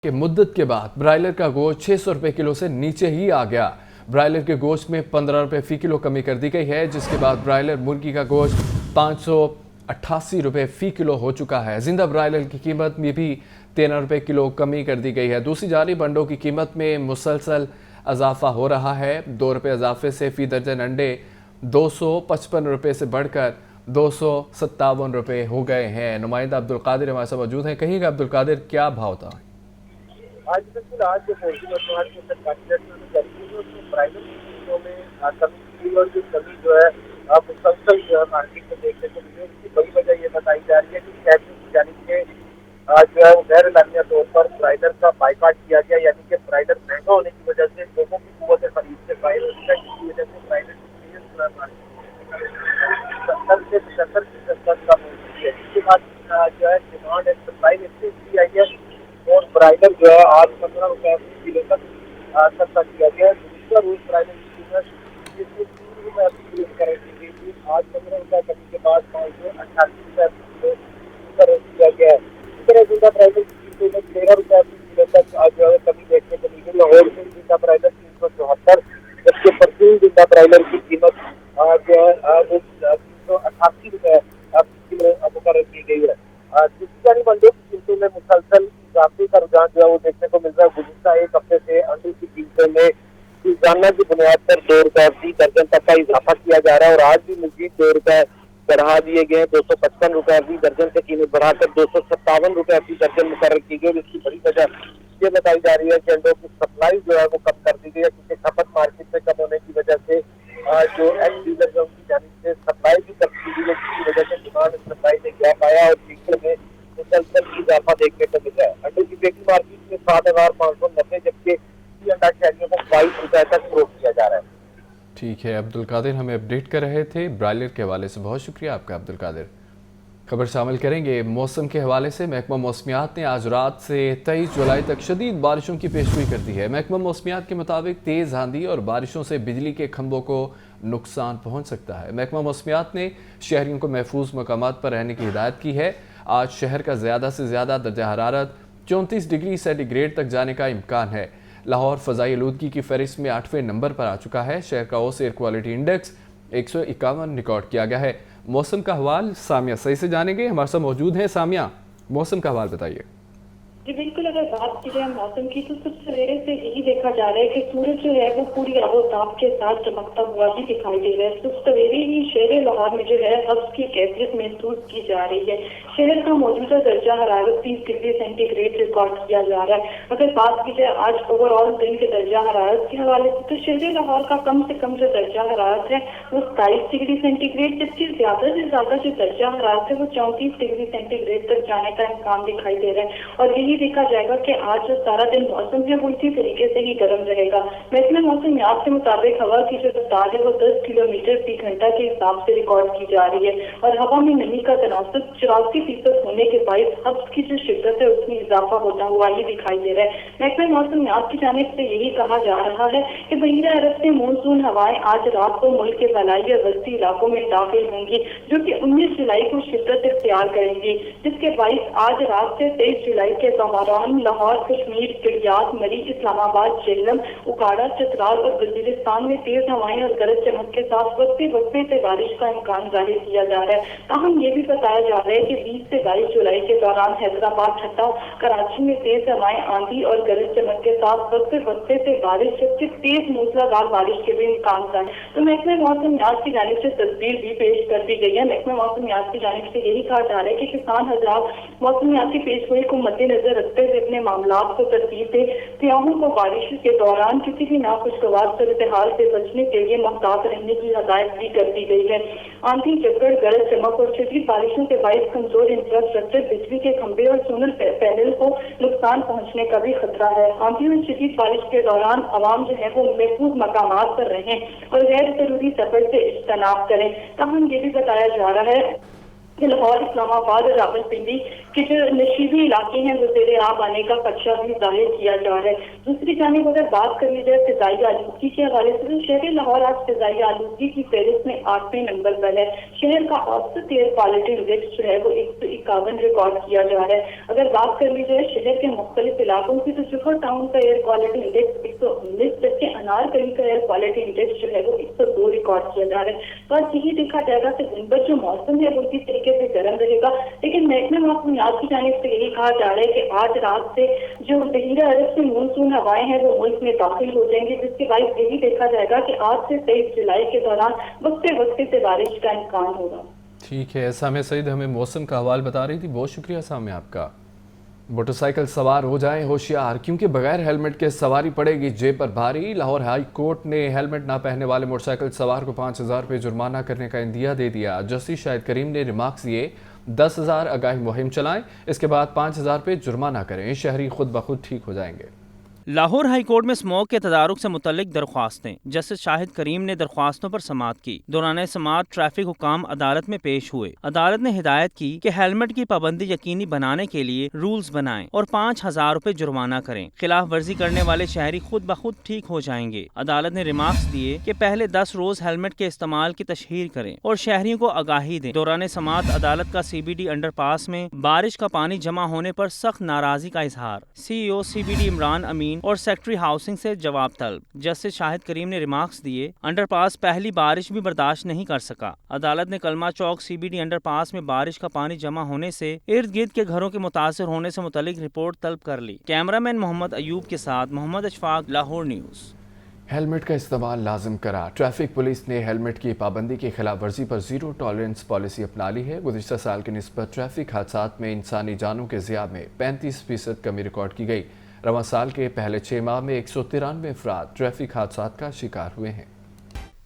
کہ مدت کے بعد برائلر کا گوشت 600 روپے کلو سے نیچے ہی آ گیا۔ برائلر کے گوشت میں 15 روپے فی کلو کمی کر دی گئی ہے، جس کے بعد برائلر مرغی کا گوشت 588 روپے فی کلو ہو چکا ہے۔ زندہ برائلر کی قیمت میں بھی 13 روپے کلو کمی کر دی گئی ہے۔ دوسری جانب انڈوں کی قیمت میں مسلسل اضافہ ہو رہا ہے۔ 2 روپے اضافے سے فی درجن انڈے 255 روپے سے بڑھ کر 257 روپے ہو گئے ہیں۔ نمائندہ عبدالقادر ہمارے ساتھ موجود ہیں۔ کہیں گے عبدالقادر کیا بھاؤ تھا؟ آج بالکل آج جو فوجی مصنوعات کے سرکاری ریٹوں میں جاری ہے اس میں پرائیویٹ قیمتوں میں کمی ہوئی اور جو کمی جو ہے مسلسل جو ہے مارکیٹ میں دیکھنے کو ملی ہے۔ اس کی بڑی وجہ یہ بتائی جا رہی ہے کہ شہریوں کی جانب سے جو ہے غیر اعلانیہ طور پر برائلر کا بائیکاٹ کیا گیا، یعنی کہ برائلر مہنگا ہونے کی وجہ سے لوگوں کی قوت خرید سے قائل ہونے کا، جس کی وجہ سے برائلر کی قیمت مارکیٹ میں 70% تک کم ہو چکی ہے، جس کے بعد جو ہے ڈیمانڈ اینڈ سپلائی میں تیزی آئی ہے اور برائلر جو ہے آج 15 روپے کلو تک سستا کیا گیا ہے۔ دوسرا روز برائلر کی قیمت جس میں 3 روپے کلو مقرر کی گئی تھی، آج 15 روپے کمی کے بعد 588 روپے کلو مقرر کیا گیا ہے۔ اسی طرح زندہ برائلر کی قیمت میں 13 روپے کلو تک آج جو ہے کمی دیکھنے کو ملی ہے۔ لاہور میں زندہ برائلر 374، جبکہ پرچون زندہ برائلر کی قیمت جو ہے وہ 388 روپے کلو مقرر کی گئی ہے۔ دوسری جانب انڈوں کی قیمتوں میں مسلسل اضافے کا رجحان جو ہے وہ دیکھنے کو مل رہا ہے۔ گزشتہ ایک ہفتے سے انڈوں کی قیمتوں میں روزانہ کی بنیاد پر 2 روپے فی درجن تک کا اضافہ کیا جا رہا ہے اور آج بھی مزید 2 روپے بڑھا دیے گئے ہیں۔ 255 روپے فی درجن سے قیمت بڑھا کر 257 روپے فی درجن مقرر کی گئی۔ اس کی بڑی وجہ یہ بتائی جا رہی ہے کہ انڈوں کی سپلائی جو ہے وہ کم کر دی گئی ہے، کیونکہ کھپت مارکیٹ میں کم ہونے کی وجہ سے جو ایگ ڈیلر ہے ان کی جانب سے سپلائی بھی کم کی گئی ہے، جس کی وجہ سے ڈیمانڈ سپلائی میں گیپ آیا اور قیمتوں میں مسلسل اضافہ دیکھنے کو ملا ہے۔ انڈوں کی بیٹی مارکیٹ میں 7,590، جبکہ انڈا شہریوں کو 22 روپے تک فروخت کیا جا رہا ہے۔ ٹھیک ہے عبدالقادر، ہمیں اپڈیٹ کر رہے تھے برائلر کے حوالے سے، بہت شکریہ آپ کا عبدالقادر۔ خبر شامل کریں گے موسم کے حوالے سے۔ محکمہ موسمیات نے آج رات سے 23 جولائی تک شدید بارشوں کی پیشگوئی کر دی ہے۔ محکمہ موسمیات کے مطابق تیز آندھی اور بارشوں سے بجلی کے کھمبوں کو نقصان پہنچ سکتا ہے۔ محکمہ موسمیات نے شہریوں کو محفوظ مقامات پر رہنے کی ہدایت کی ہے۔ آج شہر کا زیادہ سے زیادہ درجہ حرارت 34 ڈگری سینٹی گریڈ تک جانے کا امکان ہے۔ لاہور فضائی آلودگی کی فہرست میں 8ویں نمبر پر آ چکا ہے۔ شہر کا اوس ایئر کوالٹی انڈیکس 151 ریکارڈ کیا گیا ہے۔ موسم کا حوال سامیہ صحیح سے جانیں گے، ہمارے ساتھ موجود ہیں سامیہ، موسم کا حوال بتائیے۔ جی بالکل، اگر بات کی جائے موسم کی تو صبح سویرے سے یہی دیکھا جا رہا ہے کہ سورج جو ہے وہ پوری آب و تاب کے ساتھ چمکتا ہوا بھی دکھائی دے رہا ہے۔ صبح سویرے ہی شہر لاہور میں جو ہے حبس کی کیفیت محسوس کی جا رہی ہے۔ شہر کا موجودہ درجہ حرارت 30 ڈگری سینٹی گریڈ ریکارڈ کیا جا رہا ہے۔ اگر بات کی جائے آج اوور آل دن کے درجہ حرارت کے حوالے سے تو شہر لاہور کا کم سے کم جو درجہ حرارت ہے وہ 27 ڈگری سینٹی گریڈ، جبکہ زیادہ سے زیادہ جو درجہ حرارت ہے وہ 34 ڈگری سینٹی گریڈ تک جانے کا امکان دکھائی دے رہا ہے۔ اور یہی دیکھا جائے گا کہ آج جو سارا دن موسم ہے وہ اسی طریقے سے ہی گرم رہے گا۔ محکمہ موسمیات کے مطابق ہوا کی جو رفتار ہے وہ 10 کلومیٹر فی گھنٹہ کے حساب سے ریکارڈ کی جا رہی ہے اور ہوا میں نمی کا تناسب 84% ہونے کے باعث حبس کی جو شدت ہے اس میں اضافہ ہوتا ہوا یہ دکھائی دے رہا ہے۔ محکمہ موسمیات کی جانب سے یہی کہا جا رہا ہے کہ بحیرہ عرب سے مونسون ہوائیں آج رات کو ملک کے فلاحی اور وسطی علاقوں میں داخل ہوں گی، جو کہ 19 جولائی کو شدت اختیار کریں گی، جس کے باعث آج رات سے 23 جولائی کے دوران لاہور، کشمیر، کڑیات، مری، اسلام آباد، جہلم، اکاڑا، چترال اور وزیرستان میں تیز ہوائیں اور گرج چمک کے ساتھ وقفے وقفے سے بارش کا امکان ظاہر کیا جا رہا ہے۔ تاہم یہ بھی بتایا جا رہا ہے کہ 20 سے 22 جولائی کے دوران حیدرآباد، ٹھٹہ، کراچی میں تیز ہوائیں، آندھی اور گرج چمک کے ساتھ وقفے وقفے سے بارش، جبکہ تیز موسلادھار بارش کے بھی امکان ہے۔ تو محکمہ موسمیات کی جانب سے تصویر بھی پیش کر دی گئی ہے۔ محکمہ موسمیات کی جانب سے یہی کہا جا رہا ہے کہ کسان حضرات موسمیاتی پیشگوئی کو مد نظر رکھتے ہوئے اپنے معاملات کو ترتیب دے، سیاحوں کو بارش کے دوران کسی بھی ناخوشگوار صورتحال سے بچنے کے لیے محتاط رہنے کی ہدایت بھی کر دی گئی ہے۔ آندھی، جھکڑ، گرج چمک اور شدید بارشوں کے باعث کمزور انفراسٹرکچر، بجلی کے کھمبے اور سولر پینل کو نقصان پہنچنے کا بھی خطرہ ہے۔ آندھی اور شدید بارش کے دوران عوام جو ہے وہ محفوظ مقامات پر رہیں اور غیر ضروری سفر سے اجتناب کریں۔ تاہم یہ بھی بتایا جا رہا ہے लाहौर, इस्लामाबाद और रावलपिंडी के जो नशीबी इलाके हैं वो ज़ेरे आब आने का खदशा भी जाहिर किया जा रहा है। दूसरी जानिब अगर बात कर ली जाए फ़िज़ाई आलूदगी के हवाले से, तो शहर लाहौर आज फ़िज़ाई आलूदगी की फहरिस्त में 8वें नंबर पर है। शहर का औसत एयर क्वालिटी इंडेक्स जो है वो 151 रिकॉर्ड किया जा रहा है। अगर बात कर ली जाए शहर के मुख्तलिफ इलाकों की, तो जोहर टाउन का एयर क्वालिटी इंडेक्स 119, जबकि अनारकली का एयर क्वालिटी इंडेक्स जो है वो 102 रिकॉर्ड किया जा रहा है। तो आज यही देखा जाएगा कि दिन भर जो मौसम है वो इसी तरीके से गर्म रहेगा, लेकिन महकमे मौसमियात की जानिब से यही कहा जा रहा है कि आज रात से जो बहीरा अरब से मानसून हवाएं हैं वो मुल्क में दाखिल हो जाएंगी, जिसके बाद यही देखा जाएगा कि आज से 23 जुलाई के दौरान वक्फे वक्फे से बारिश का इम्कान होगा। ठीक है, सामिया सईद हमें मौसम का हवाल बता रही थी। बहुत शुक्रिया सामिया आपका। मोटरसाइकिल सवार हो जाएं होशियार, क्योंकि बगैर हेलमेट के सवारी पड़ेगी जेब पर भारी। लाहौर हाई कोर्ट ने हेलमेट ना पहनने वाले मोटरसाइकिल सवार को 5000 रुपये जुर्माना करने का इंदिया दे दिया। जस्टिस शाहिद करीम ने रिमार्क्स दिए 10,000 आगाही मुहिम चलाएं, इसके बाद 5000 रुपये जुर्माना करें, शहरी खुद ब खुद ठीक हो जाएंगे। लाहौर हाई कोर्ट में स्मोक के तदारुक से मुतल्लिक दरख्वास्तें। जस्टिस शाहिद करीम ने दरख्वास्तों पर समाअत की। दौरान समाअत ट्रैफिक हुकाम अदालत में पेश हुए। अदालत ने हिदायत की कि हेलमेट की पाबंदी यकीनी बनाने के लिए रूल्स बनाएं और 5000 रुपये जुर्माना करें। खिलाफ वर्जी करने वाले शहरी खुद ब खुद ठीक हो जाएंगे। अदालत ने रिमार्क्स दिए कि पहले 10 रोज हेलमेट के इस्तेमाल की तशहीर करें और शहरियों को आगाही दें। दौरान समाअत अदालत का CBD अंडरपास में बारिश का पानी जमा होने पर सख्त नाराजगी का इजहार। CEO CBD इमरान अमीन और सेक्रेटरी हाउसिंग से जवाब तलब। जस्टिस शाहिद करीम ने रिमार्क्स दिए, अंडरपास पहली बारिश भी बर्दाश्त नहीं कर सका। अदालत ने कलमा चौक CBD अंडरपास में बारिश का पानी जमा होने से इर्द गिर्द के घरों के मुतासिर होने से मुतल्लिक रिपोर्ट तलब कर ली। कैमरामैन मोहम्मद अयूब के साथ मोहम्मद अशफाक, लाहौर न्यूज़। हेलमेट का इस्तेमाल लाजिम करा। ट्रैफिक पुलिस ने हेलमेट की पाबंदी की खिलाफ वर्जी पर जीरो टॉलरेंस पॉलिसी अपना ली है। गुज़िश्ता साल की निस्बत ट्रैफिक हादसात में इंसानी जानों के ज़िया में 35% कमी रिकॉर्ड की गई। रवां साल के पहले 6 माह में 193 अफराद ट्रैफिक हादसात का शिकार हुए हैं।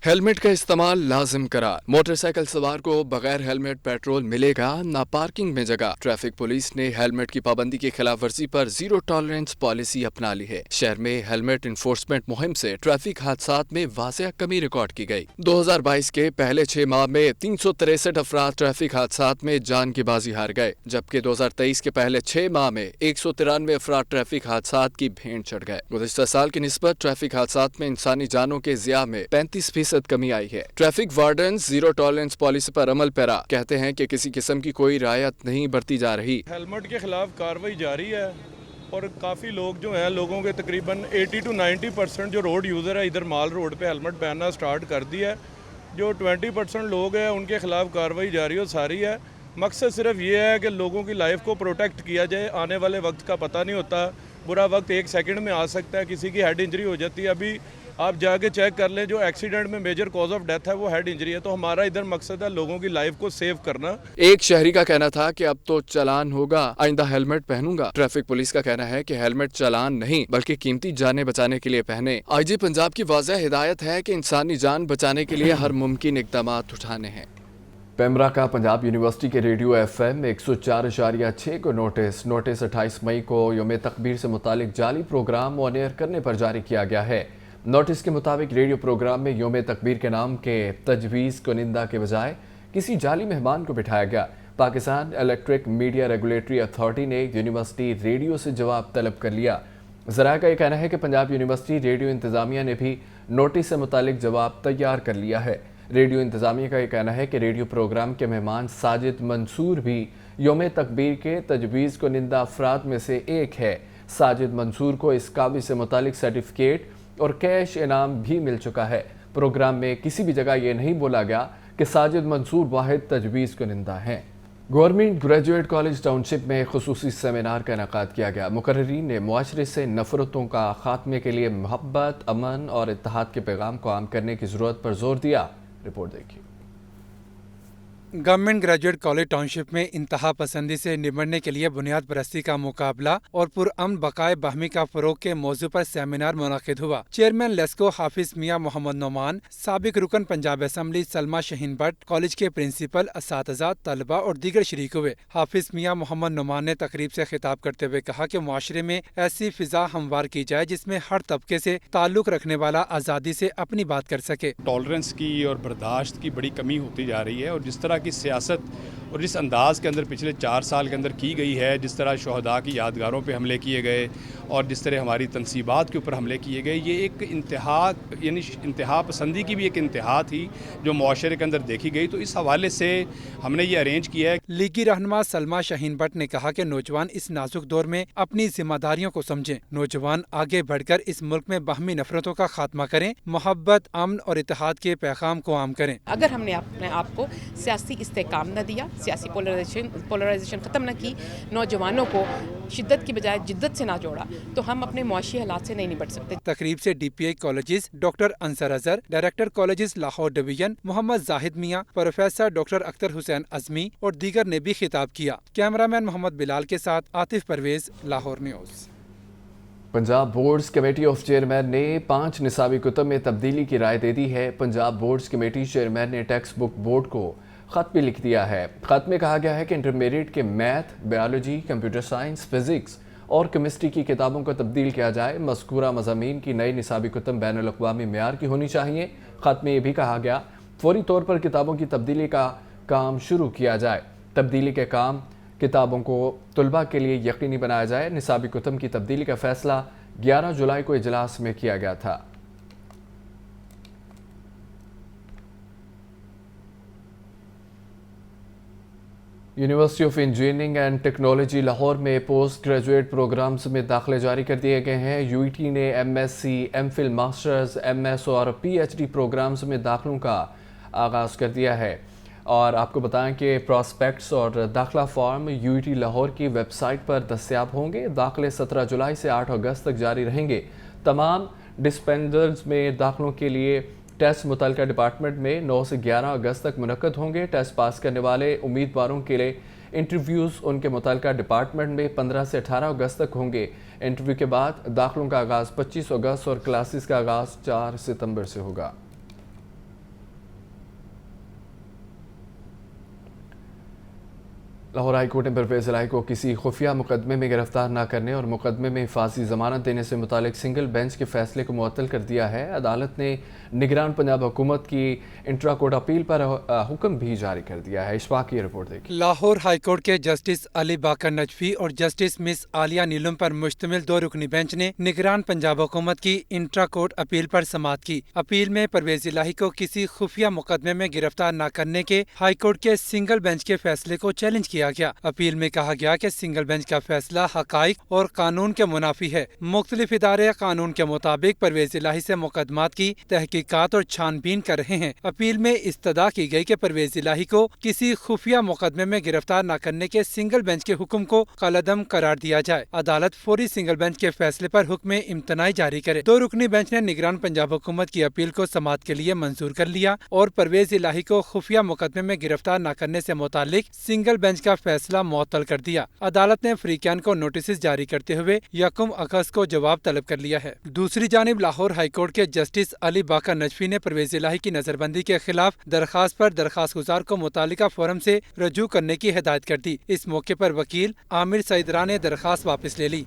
हेलमेट का इस्तेमाल लाजिम करा। मोटरसाइकिल सवार को बगैर हेलमेट पेट्रोल मिलेगा ना पार्किंग में जगह। ट्रैफिक पुलिस ने हेलमेट की पाबंदी की खिलाफ वर्जी पर जीरो टॉलरेंस पॉलिसी अपना ली है। शहर में हेलमेट इन्फोर्समेंट मुहिम से ट्रैफिक हादसात में वाज़ेह कमी रिकॉर्ड की गई। 2022 के पहले 6 माह में 363 अफराद ट्रैफिक हादसात में जान की बाजी हार गए, जबकि 2023 के पहले 6 माह में 193 अफराद ट्रैफिक हादसात की भेंट चढ़ गए। गुज़िश्ता साल की निस्बत ट्रैफिक हादसात में इंसानी जानों के ज़िया में 35% कमी आई है। Traffic warden zero tolerance policy पर अमल पैरा कहते हैं कि किसी किस्म की कोई रियायत नहीं बरती जा रही। हेलमेट के खिलाफ कार्रवाई जारी है और काफ़ी लोग जो हैं, लोगों के तकरीबन 80 to 90% जो रोड यूज़र है इधर माल रोड पे हेलमेट पहनना स्टार्ट कर दिया है। जो 20% लोग हैं उनके खिलाफ कार्रवाई जारी और सारी है। मकसद सिर्फ ये है कि लोगों की लाइफ को प्रोटेक्ट किया जाए। आने वाले वक्त का पता नहीं होता, बुरा वक्त 1 सेकंड में आ सकता है, किसी की हेड इंजरी हो जाती है। अभी आप जाके चेक कर लें, जो एक्सीडेंट में मेजर कॉज ऑफ डेथ है वो हेड इंजरी है। तो हमारा इधर मकसद है लोगों की लाइफ को सेव करना। एक शहरी का कहना था कि अब तो चालान होगा, आइंदा हेलमेट पहनूंगा। ट्रैफिक पुलिस का कहना है कि हेलमेट चालान नहीं बल्कि कीमती जानें बचाने के लिए पहने। IG पंजाब की वाज़ेह हिदायत है कि इंसानी जान बचाने के लिए हर मुमकिन इक़दाम उठाने हैं। पेमरा का पंजाब यूनिवर्सिटी के रेडियो FM 104.6 को नोटिस 28 मई को यौम तकबीर से मुतालिक जाली प्रोग्राम ऑन एयर करने पर जारी किया गया है। नोटिस के मुताबिक रेडियो प्रोग्राम में यौम तकबीर के नाम के तजवीज़ कुनिंदा के बजाय किसी जाली मेहमान को बिठाया गया। Pakistan electric media regulatory authority ने यूनिवर्सिटी रेडियो से जवाब तलब कर लिया। ज़राए का यह कहना है कि पंजाब यूनिवर्सिटी रेडियो इंतज़ामिया ने भी नोटिस से मुतालिक जवाब तैयार कर लिया है। रेडियो इंतज़ामिया का यह कहना है कि रेडियो प्रोग्राम के मेहमान साजिद मंसूर भी यौम तकबीर के तजवीज़ कुनिंदा अफराद में से एक है। साजिद मंसूर को इस काबिल से मुतालिक सर्टिफिकेट और कैश इनाम भी मिल चुका है। प्रोग्राम में किसी भी जगह ये नहीं बोला गया कि साजिद मंसूर वाहिद तजवीज़ कुनिंदा हैं। गवर्नमेंट ग्रेजुएट कॉलेज टाउनशिप में खुसूसी सेमिनार का इनेकाद किया गया। मुकर्रिरीन ने मुआशरे से नफरतों का खात्मे के लिए मोहब्बत, अमन और इत्तेहाद के पैगाम को आम करने की ज़रूरत पर जोर दिया। रिपोर्ट देखिए। गवर्नमेंट ग्रेजुएट कॉलेज टाउनशिप में इंतहा पसंदी से निपटने के लिए बुनियाद परस्ती का मुकाबला और पुरअमन बकाए बाहमी का फरोग के मौजू पर सेमिनार मुनक़िद हुआ। चेयरमैन लेस्को हाफिज मियाँ मोहम्मद नोमान, साबिक रुकन पंजाब असम्बली सलमा शहीन भट्ट, कॉलेज के प्रिंसिपल, असातिज़ा, तलबा और दीगर शरीक हुए। हाफिज मियाँ मोहम्मद नोमान ने तकरीब से खिताब करते हुए कहा कि मुआशरे में ऐसी फिजा हमवार की जाए जिसमें हर तबके से ताल्लुक रखने वाला आज़ादी से अपनी बात कर सके। टॉलरेंस की और बर्दाश्त की बड़ी कमी होती जा रही है और जिस तरह کی سیاست اور جس انداز کے اندر پچھلے 4 سال کے اندر کی گئی ہے، جس طرح شہداء کی یادگاروں پہ حملے کیے گئے اور جس طرح ہماری تنصیبات کے اوپر حملے کیے گئے، یہ ایک انتہا پسندی کی بھی ایک انتہا تھی جو معاشرے کے اندر دیکھی گئی. تو اس حوالے سے ہم نے یہ ارینج کیا ہے. لیگی رہنما سلما شاہین بٹ نے کہا کہ نوجوان اس نازک دور میں اپنی ذمہ داریوں کو سمجھیں. نوجوان آگے بڑھ کر اس ملک میں باہمی نفرتوں کا خاتمہ کریں، محبت، امن اور اتحاد کے پیغام کو عام کریں. اگر ہم نے اپنے آپ کو سیاسی استحکام نہ دیا، سیاسی پولرائزیشن ختم نہ کی، نوجوانوں کو شدت کی بجائے جدت سے نہ جوڑا، تو ہم اپنے معاشی حالات سے نہیں نپٹ سکتے. تقریب سے D P I colleges doctor Ansar Azhar, director colleges Lahore division Muhammad Zahid Mian, professor doctor Akhtar Hussain Azmi اور دیگر نے بھی خطاب کیا. کیمرہ مین محمد بلال کے ساتھ Atif Pervaiz, Lahore news. Punjab boards committee of chairman نے 5 نصابی کتب میں تبدیلی کی رائے دے دی ہے. پنجاب بورڈز کمیٹی چیئرمین نے ٹیکسٹ بک بورڈ کو خط بھی لکھ دیا ہے. خط میں کہا گیا ہے کہ انٹرمیڈیٹ کے math, biology, computer science, physics اور کیمسٹری کی کتابوں کو تبدیل کیا جائے. مذکورہ مضامین کی نئی نصابی کتب بین الاقوامی معیار کی ہونی چاہیے. خط میں یہ بھی کہا گیا فوری طور پر کتابوں کی تبدیلی کا کام شروع کیا جائے. تبدیلی کے کام کتابوں کو طلباء کے لیے یقینی بنایا جائے. نصابی کتب کی تبدیلی کا فیصلہ 11 جولائی کو اجلاس میں کیا گیا تھا. University of engineering and technology Lahore میں پوسٹ گریجویٹ پروگرامز میں داخلے جاری کر دیے گئے ہیں. یو ای ٹی نے M S C, M Phil, masters, M S اور پی ایچ ڈی پروگرامز میں داخلوں کا آغاز کر دیا ہے. اور آپ کو بتائیں کہ پراسپیکٹس اور داخلہ form you E T Lahore کی ویب سائٹ پر دستیاب ہوں گے. داخلے 17 جولائی سے 8 اگست تک جاری رہیں گے. تمام ڈسپینسرز میں داخلوں کے لیے ٹیسٹ متعلقہ ڈپارٹمنٹ میں 9 سے 11 اگست تک منعقد ہوں گے. ٹیسٹ پاس کرنے والے امیدواروں کے لیے انٹرویوز ان کے متعلقہ ڈپارٹمنٹ میں 15 سے 18 اگست تک ہوں گے. انٹرویو کے بعد داخلوں کا آغاز 25 اگست اور کلاسز کا آغاز 4 ستمبر سے ہوگا. لاہور ہائی کورٹ نے پرویز الہی کو کسی خفیہ مقدمے میں گرفتار نہ کرنے اور مقدمے میں حفاظتی ضمانت دینے سے متعلق سنگل بینچ کے فیصلے کو معطل کر دیا ہے. عدالت نے نگران پنجاب حکومت کی انٹرا کورٹ اپیل پر حکم بھی جاری کر دیا ہے. اشفاق کی رپورٹ دیکھیں. لاہور ہائی کورٹ کے جسٹس علی باقر نجفی اور جسٹس مس عالیہ نیلم پر مشتمل 2 رکنی بینچ نے نگران پنجاب حکومت کی انٹرا کورٹ اپیل پر سماعت کی. اپیل میں پرویز الہی کو کسی خفیہ مقدمے میں گرفتار نہ کرنے کے ہائی کورٹ کے سنگل بینچ کے فیصلے کو چیلنج کیا گیا. اپیل میں کہا گیا کہ سنگل بینچ کا فیصلہ حقائق اور قانون کے منافی ہے. مختلف ادارے قانون کے مطابق پرویز الہی سے مقدمات کی تحقیقات اور چھان بین کر رہے ہیں. اپیل میں استدعا کی گئی کہ پرویز الہی کو کسی خفیہ مقدمے میں گرفتار نہ کرنے کے سنگل بینچ کے حکم کو کالعدم قرار دیا جائے. عدالت فوری سنگل بینچ کے فیصلے پر حکم امتناعی جاری کرے. 2 رکنی بینچ نے نگران پنجاب حکومت کی اپیل کو سماعت کے لیے منظور کر لیا اور پرویز الہی کو خفیہ مقدمے میں گرفتار نہ کرنے سے متعلق سنگل بینچ کا فیصلہ معطل کر دیا. عدالت نے فریقین کو نوٹسز جاری کرتے ہوئے 1 اگست کو جواب طلب کر لیا ہے. دوسری جانب لاہور ہائی کورٹ کے جسٹس علی باقر نجفی نے پرویز الہی کی نظر بندی کے خلاف درخواست پر درخواست گزار کو متعلقہ فورم سے رجوع کرنے کی ہدایت کر دی. اس موقع پر وکیل عامر سعیدرا نے درخواست واپس لے لی.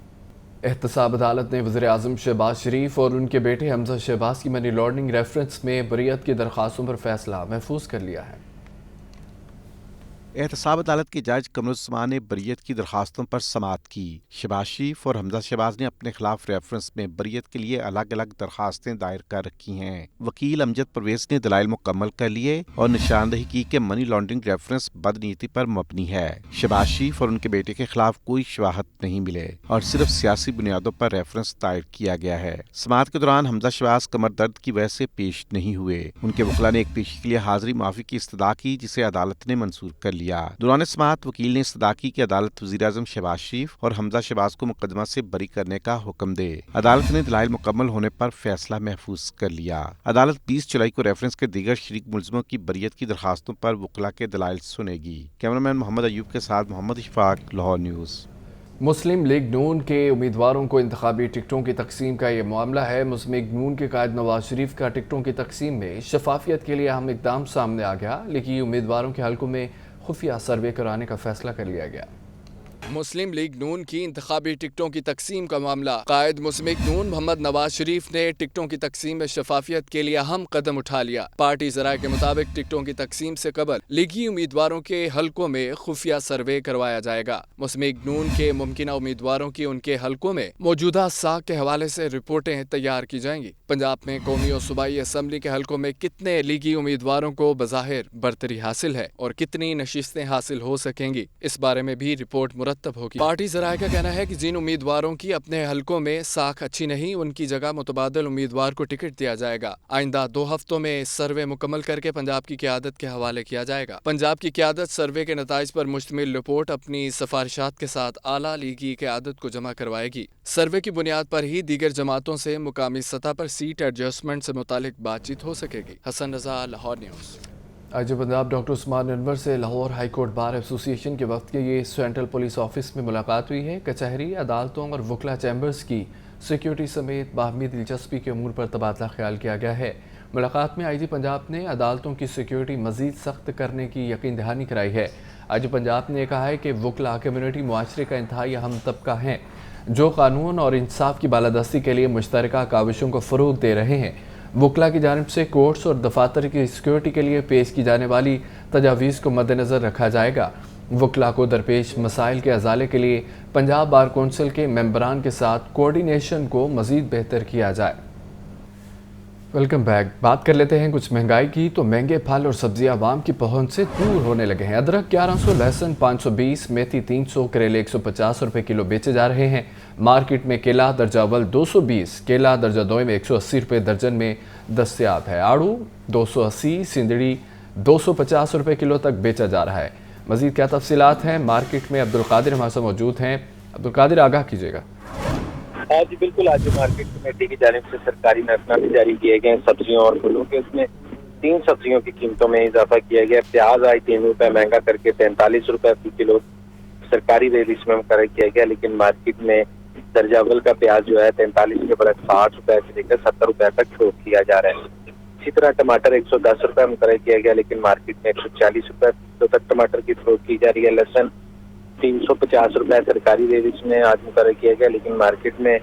احتساب عدالت نے وزیر اعظم شہباز شریف اور ان کے بیٹے حمزہ شہباز کی منی لانڈرنگ ریفرنس میں بریت کی درخواستوں پر فیصلہ محفوظ کر لیا ہے. احتساب عدالت کے جج قمرالزمان نے بریت کی درخواستوں پر سماعت کی. شہباز شریف اور حمزہ شہباز نے اپنے خلاف ریفرنس میں بریت کے لیے الگ الگ درخواستیں دائر کر رکھی ہیں. وکیل امجد پرویز نے دلائل مکمل کر لیے اور نشاندہی کی کہ منی لانڈرنگ ریفرنس بدنیتی پر مبنی ہے. شہباز شریف اور ان کے بیٹے کے خلاف کوئی شواہد نہیں ملے اور صرف سیاسی بنیادوں پر ریفرنس دائر کیا گیا ہے. سماعت کے دوران حمزہ شہباز کمر درد کی وجہ سے پیش نہیں ہوئے. ان کے وکلاء نے ایک پیشی کے لیے حاضری معافی کی استدعا کی جسے عدالت نے منظور کر لیا. دوران سماعت وکیل نے استدعا کی کہ عدالت وزیر اعظم شہباز شریف اور حمزہ شہباز کو مقدمہ سے بری کرنے کا حکم دے. عدالت نے دلائل مکمل ہونے پر فیصلہ محفوظ کر لیا. عدالت 20 جولائی کو ریفرنس کے دیگر شریک ملزموں کی بریت کی درخواستوں پر وکلاء کے دلائل سنے گی. کیمرامین محمد ایوب کے ساتھ محمد اشفاق، لاہور نیوز. مسلم لیگ نون کے امیدواروں کو انتخابی ٹکٹوں کی تقسیم کا یہ معاملہ ہے. مسلم لیگ نون کے قائد نواز شریف کا ٹکٹوں کی تقسیم میں شفافیت کے لیے اہم اقدام سامنے آ گیا، لیکن امیدواروں کے حلقوں میں خفیہ سروے کرانے کا فیصلہ کر لیا گیا. मुस्लिम लीग नून की इंतखाबी टिकटों की तकसीम का मामला। कायद मुस्लिम लीग नून मोहम्मद नवाज शरीफ ने टिकटों की तकसीम में शफाफियत के लिए अहम कदम उठा लिया। पार्टी ज़राए के मुताबिक टिकटों की तकसीम से कबल लीगी उम्मीदवारों के हलकों में खुफिया सर्वे करवाया जाएगा। मुस्लिम लीग नून के मुमकिन उम्मीदवारों की उनके हलकों में मौजूदा साख के हवाले से रिपोर्टें तैयार की जाएंगी। पंजाब में कौमी और सूबाई असम्बली के हलकों में कितने लीगी उम्मीदवारों को बज़ाहिर बरतरी हासिल है और कितनी नशिस्तें हासिल हो सकेंगी, इस बारे में भी रिपोर्ट मुरतब होगी। पार्टी ज़राए का कहना है कि जिन उम्मीदवारों की अपने हलकों में साख अच्छी नहीं, उनकी जगह मुतबादिल उम्मीदवार को टिकट दिया जाएगा। आइंदा 2 हफ्तों में सर्वे मुकम्मल करके पंजाब की क़यादत के हवाले किया जाएगा। पंजाब की क़यादत सर्वे के नताइज पर मुश्तमिल रिपोर्ट अपनी सिफारिशात के साथ आला लीगी क़यादत को जमा करवाएगी। सर्वे की बुनियाद पर ही दीगर जमातों से मुकामी सतह पर सीट एडजस्टमेंट से मुतालिक बातचीत हो सकेगी। हसन रजा, लाहौर न्यूज़। आज पंजाब डॉक्टर उस्मान अनवर से Lahore high court bar association के वक्त के ये सेंट्रल पुलिस ऑफिस में मुलाकात हुई है। कचहरी, अदालतों और वकला चैम्बर्स की सिक्योरिटी समेत बाहमी दिलचस्पी के अमूर पर तबादला ख्याल किया गया है। मुलाकात में आईजी पंजाब ने अदालतों की सिक्योरिटी मज़ीद सख्त करने की यकीन दहानी कराई है। आईजी पंजाब ने कहा है कि वकला कम्यूनिटी मुआशरे का इंतहाई अहम तबका है जो कानून और इंसाफ की बालादस्ती के लिए मुश्तरका काविशों को फ़रोग दे रहे हैं। वकला की जानिब से कोर्ट्स और दफातर की सिक्योरिटी के लिए पेश की जाने वाली तजावीज़ को मद्देनज़र रखा जाएगा। वकला को दरपेश मसाइल के अजाले के लिए पंजाब बार कौंसिल के मेंबरान के साथ कोऑर्डिनेशन को मज़ीद बेहतर किया जाए। Welcome back. बात कर लेते हैं कुछ महंगाई की। तो महंगे फल और सब्जियां आवाम की पहुंच से दूर होने लगे हैं। अदरक 1100, लहसुन 520, मेथी 300, करेले 150 रुपये किलो बेचे जा रहे हैं। मार्केट में केला दर्जा अव्वल 220, केला दर्जा दो में 180 रुपये दर्जन में दस्तयाब है। आड़ू 280, सिंदड़ी 250 रुपये किलो तक बेचा जा रहा है। मज़ीद क्या तफसीलात हैं मार्केट में, अब्दुल कादिर हमारे साथ मौजूद हैं। अब्दुल कादिर, आगाह कीजिएगा। जी बिल्कुल, आज मार्केट कमेटी की जानिब से सरकारी नजरनामे जारी किए गए सब्जियों और फलों के, उसमें 3 सब्जियों की कीमतों में इजाफा किया गया। प्याज आज 3 रुपये महंगा करके 43 रुपये फी किलो सरकारी रेट इसमें मुकर्रर किया गया, लेकिन मार्केट में दर्जा अव्वल का प्याज जो है 43 के बरस 60 रुपये से लेकर 70 रुपये तक फरोख्त किया जा रहा है। इसी तरह टमाटर 110 रुपये मुकर्रर किया गया, लेकिन मार्केट में 140 रुपये किलो तक टमाटर की फरोख्त की जा रही है। लहसुन 350 रुपये सरकारी रेट इसमें आज मुकर्रर किया गया, लेकिन मार्केट में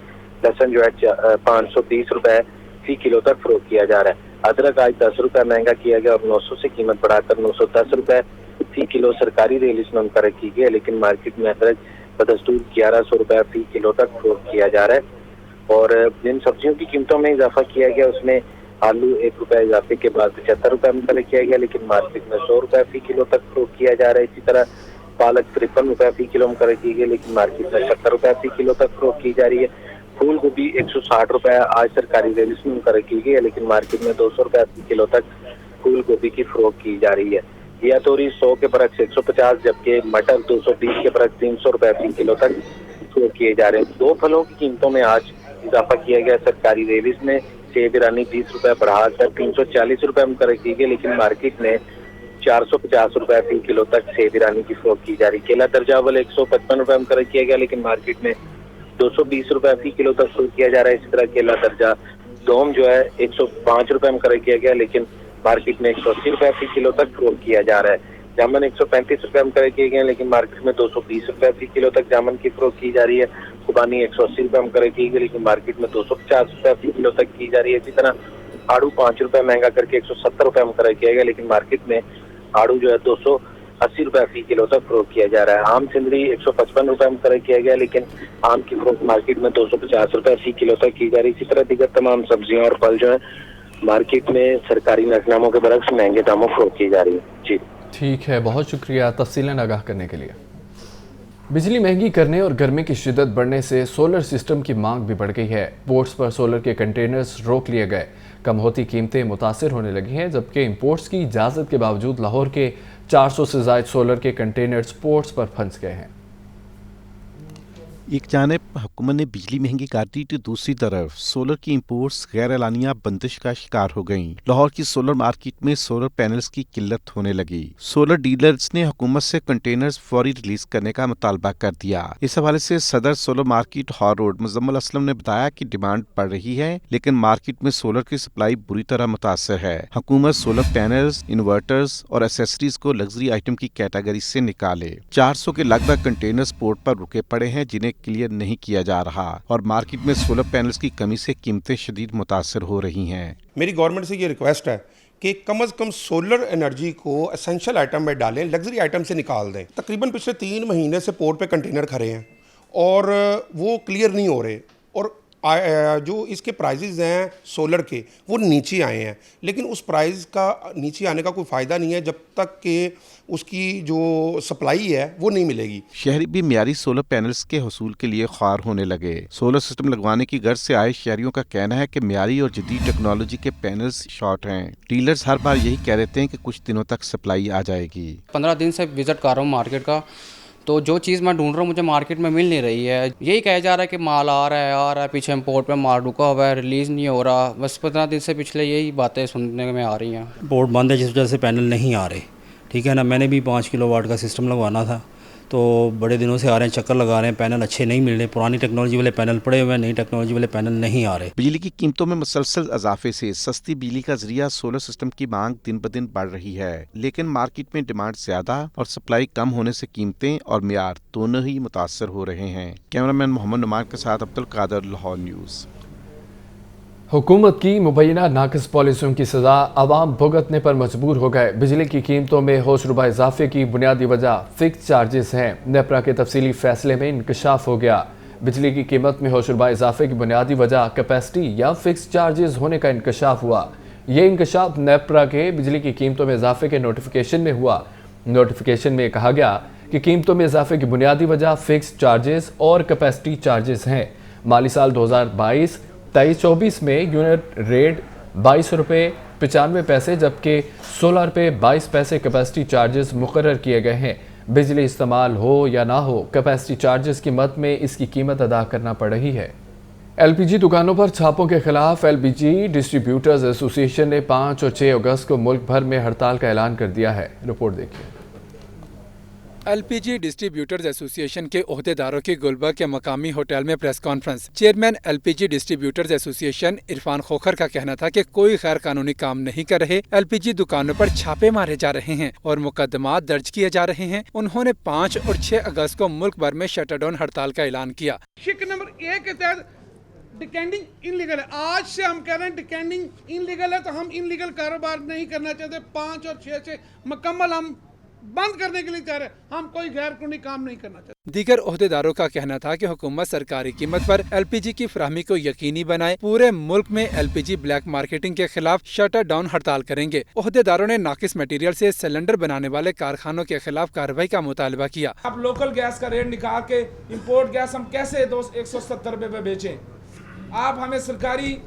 लहसुन जो है 530 रुपये फी किलो तक फरोख्त किया जा रहा है। अदरक आज 10 रुपये महंगा किया गया और 900 से कीमत बढ़ाकर 910 रुपये फी किलो सरकारी रेट इसमें मुकर्रर की गई है, लेकिन मार्केट में अदरक बदस्तूर 1100 रुपये फी किलो तक फरोख्त किया जा रहा है। और जिन सब्जियों की कीमतों में इजाफा किया गया उसमें आलू 1 रुपये इजाफे के बाद 75 रुपये मुकर्रर किया गया, लेकिन मार्केट में 100 रुपये फी किलो तक फरोख्त किया जा रहा है। इसी तरह पालक 53 रुपये फी किलो मुकर्रर की गई, लेकिन मार्केट में 70 रुपये फी किलो तक फरोख्त की जा रही है। फूल गोभी 160 रुपये आज सरकारी रेट इसमें मुकर्रर की गई है, लेकिन मार्केट में 200 रुपये फी किलो तक फूल गोभी की फरोख्त की जा रही है। घिया तोरी 100 के बरक्स 150, जबकि मटर 220 के बरक्स 300 रुपये फी किलो तक फरोख्त किए जा रहे हैं। 2 फलों की कीमतों में आज इजाफा किया गया सरकारी रेट इसमें। सेब ईरानी 20 रुपये बढ़ाकर 340 रुपये मुकर्रर की गई, लेकिन मार्केट में 450 रुपये फी किलो तक सेब ईरानी की फरोख्त की जा रही है। केला दर्जा अव्वल 155 रुपये मुकर्रर किया गया, लेकिन मार्केट में 220 रुपये फी किलो तक फरोख्त किया जा रहा है। इसी तरह केला दर्जा दोम जो है 105 रुपये मुकर्रर किया गया, लेकिन मार्केट में 180 रुपये फी किलो तक फरोख्त किया जा रहा है। जामुन 135 रुपये मुकर्रर किए गए, लेकिन मार्केट में 220 रुपये फी किलो तक जामुन की फरोख्त की जा रही है। खुबानी 180 रुपये मुकर्रर की गई, लेकिन मार्केट में 250 रुपये फी किलो तक की जा रही है। इसी तरह आड़ू 5 रुपये महंगा करके 170 रुपये मुकर्रर किया गया, लेकिन मार्केट में आड़ू जो है 280 रुपये फी किलो तक फरोख्त किया जा रहा है। आम सिंदरी 155 रुपये मुकर्रर किया गया, लेकिन आम की फरोख्त मार्केट में 250 रुपये फी किलो तक की जा रही है। इसी तरह दीगर तमाम सब्जियां और फल जो है मार्केट में सरकारी नजरनामों के बरक्स महंगे दामों फरोख्त की जा रही है। जी ठीक है, बहुत शुक्रिया तफसीलन आगाह करने के लिए। बिजली महंगी करने और गर्मी की शिद्दत बढ़ने से सोलर सिस्टम की मांग भी बढ़ गई है। पोर्ट्स पर सोलर के कंटेनर्स रोक लिए गए, कम होती कीमतें मुतासिर होने लगी हैं, जबकि इंपोर्ट्स की इजाज़त के बावजूद लाहौर के 400 से ज़ायद सोलर के कंटेनर्स पोर्ट्स पर फंस गए हैं। एक जानिब हुकूमत ने बिजली महंगी कर दी तो दूसरी तरफ सोलर की इंपोर्ट्स गैर एलानिया बंदिश का शिकार हो गईं। लाहौर की सोलर मार्केट में सोलर पैनल्स की किल्लत होने लगी। सोलर डीलर्स ने हुकूमत से कंटेनर्स फौरी रिलीज करने का मुतालबा कर दिया। इस हवाले से Saddar solar market hall road Muzammil Aslam ने बताया कि डिमांड बढ़ रही है, लेकिन मार्केट में सोलर की सप्लाई बुरी तरह मुतासर है। हुकूमत सोलर पैनल्स, इन्वर्टर्स और एसेसरीज को लग्जरी आइटम की कैटेगरी से निकाले। 400 के लगभग कंटेनर्स पोर्ट पर रुके पड़े हैं जिन्हें क्लियर नहीं किया जा रहा, और मार्केट में सोलर पैनल्स की कमी से कीमतें शदीद मुतासर हो रही हैं। मेरी गवर्नमेंट से ये रिक्वेस्ट है कि कम अज़ कम सोलर एनर्जी को एसेंशियल आइटम में डालें, लग्जरी आइटम से निकाल दें। तकरीबन पिछले 3 महीने से पोर्ट पे कंटेनर खड़े हैं और वो क्लियर नहीं हो रहे, और जो इसके प्राइजेज़ हैं सोलर के वो नीचे आए हैं, लेकिन उस प्राइस का नीचे आने का कोई फ़ायदा नहीं है जब तक कि उसकी जो सप्लाई है वो नहीं मिलेगी। शहरी भी मियारी सोलर पैनल्स के हसूल के लिए ख्वार होने लगे। सोलर सिस्टम लगवाने की गर्ज से आए शहरियों का कहना है कि मियारी और जदीद टेक्नोलॉजी के पैनल्स शॉर्ट हैं। डीलर्स हर बार यही कह देते हैं कि कुछ दिनों तक सप्लाई आ जाएगी। 15 दिन से विजिट कर रहा हूँ मार्केट का, तो जो चीज़ मैं ढूंढ रहा हूँ मुझे मार्केट में मिल नहीं रही है। यही कहा जा रहा है कि माल आ रहा है, पीछे इंपोर्ट पे माल रुका हुआ है, रिलीज़ नहीं हो रहा। बस 15 दिन से पिछले यही बातें सुनने में आ रही हैं। बोर्ड बंद है जिस वजह से पैनल नहीं आ रहे, ठीक है ना। मैंने भी 5 किलोवाट का सिस्टम लगवाना था, तो बड़े दिनों से आ रहे हैं, चक्कर लगा रहे हैं, पैनल अच्छे नहीं मिल रहे। पुरानी टेक्नोलॉजी वाले पैनल पड़े हुए हैं, नई टेक्नोलॉजी वाले पैनल नहीं आ रहे। बिजली की कीमतों में मुसलसल इजाफे से सस्ती बिजली का जरिया सोलर सिस्टम की मांग दिन ब दिन बढ़ रही है, लेकिन मार्केट में डिमांड ज्यादा और सप्लाई कम होने से कीमतें और मियार दोनों ही मुतासर हो रहे हैं। कैमरामैन मोहम्मद नुमान के साथ अब्दुल कादर, लाहौर न्यूज़। हुकूमत की मुबैना नाकिस पॉलिसियों की सज़ा आवाम भुगतने पर मजबूर हो गए। बिजली की कीमतों में होशरुबा इजाफे की बुनियादी वजह फिक्स चार्जेस हैं। नेपरा के तफसीली फैसले में इंकशाफ हो गया। बिजली की कीमत में होशरुबा इजाफे की बुनियादी वजह कैपेसिटी या फिक्स चार्जेस होने का इंकशाफ हुआ। ये इंकशाफ नेपरा के बिजली की कीमतों में इजाफे के नोटिफिकेशन में हुआ। नोटिफिकेशन में कहा गया कि कीमतों में इजाफे की बुनियादी वजह फिक्स चार्जेस और कैपेसिटी चार्जेस हैं। माली साल 2022-23-24 में यूनिट रेट 22 रुपये 95 पैसे जबकि 16 रुपये 22 पैसे कैपेसिटी चार्जेस मुकर्रर किए गए हैं। बिजली इस्तेमाल हो या ना हो, कैपेसिटी चार्जेस की मद में इसकी कीमत अदा करना पड़ रही है। एलपीजी दुकानों पर छापों के खिलाफ एलपीजी डिस्ट्रीब्यूटर्स एसोसिएशन ने 5 और 6 अगस्त को मुल्क भर में हड़ताल का ऐलान कर दिया है। रिपोर्ट देखिए। एलपीजी डिस्ट्रीब्यूटर्स एसोसिएशन के ओहदेदारों की गुलबर्ग के मकामी होटल में press conference. Chairman LPG distributors association Irfan Khokhar का कहना था कि कोई गैर कानूनी काम नहीं कर रहे, एलपीजी दुकानों पर छापे मारे जा रहे हैं और मुकदमात दर्ज किए जा रहे हैं। उन्होंने 5 और 6 अगस्त को मुल्क भर में शटरडाउन हड़ताल का ऐलान किया। शिक नंबर 1 के तहत डिकेंडिंग इनलीगल है। आज से हम कह रहे हैं डिकेंडिंग इनलीगल है, तो हम इनलीगल कारोबार नहीं करना चाहते। 5 और 6 से मुकम्मल हम बंद करने के लिए कह रहे हैं, हम कोई गैर कानूनी काम नहीं करना चाहते। दीगर ओहदेदारों का कहना था कि हुकूमत सरकारी कीमत पर एलपीजी की फराहमी को यकीनी बनाए। पूरे मुल्क में एलपीजी ब्लैक मार्केटिंग के खिलाफ शटर डाउन हड़ताल करेंगे। ओहदेदारों ने नाकिस मटीरियल से सिलेंडर बनाने वाले कारखानों के खिलाफ कार्रवाई का मुतालबा किया। आप लोकल गैस का रेट निकाल के इम्पोर्ट गैस हम कैसे 170 रुपये पे बेचें? आप हमें सरकारी